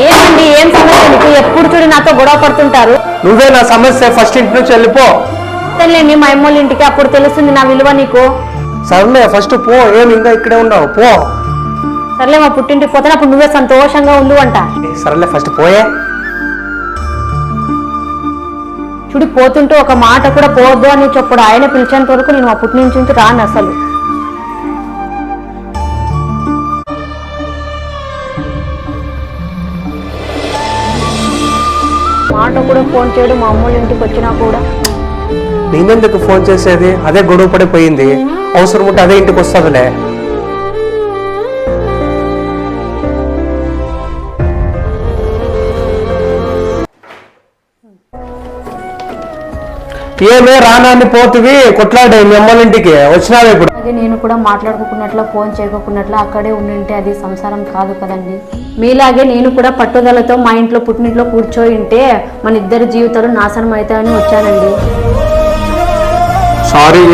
ఏంటండి ఏం సమస్య నీకు? ఎప్పుడు చూడు నాతో గొడవ పడుతుంటారు. నువ్వే నా సమస్య, ఫస్ట్ ఇంటి నుంచి వెళ్ళిపో. తెలియండి మా అమ్మోళ్ళ ఇంటికి, అప్పుడు తెలుస్తుంది నా విలువ నీకు. సర్లే ఫస్ట్ పో, ఏమి ఇంకా ఇక్కడే ఉన్నావు, పో. సర్లే మా పుట్టింటికి పోతే అప్పుడు నువ్వే సంతోషంగా ఉండు అంట. సర్లే ఫస్ట్ పోయే. చూడు పోతుంటూ ఒక మాట కూడా పోవద్దు అని చెప్పుడు. ఆయన పిలిచేంత వరకు నేను మా పుట్టింటి నుంచి రాను అసలు. మాట కూడా ఫోన్ చేయడు మా అమ్మోళ్ళ ఇంటికి వచ్చినా కూడా. నేనెందుకు ఫోన్ చేసేది? అదే గొడవ పడిపోయింది. అవసరం ఉంటే అదే ఇంటికి వస్తుందిలే. ఏమే రానాన్ని పోతువి కొట్లాడే మీ అమ్మల ఇంటికి వచ్చినావా ఇప్పుడు? అలాగే నేను కూడా మాట్లాడుకున్నట్ల ఫోన్ చేయకున్నట్ల అక్కడే ఉండింటే అది సంసారం కాదు కదండి. మీలాగే నేను కూడా పట్టుదలతో మా ఇంట్లో పుట్టినింట్లో కూర్చోయింటే మన ఇద్దరి జీవితాలు నాశనం అవుతాయని వచ్చానండి. సారీ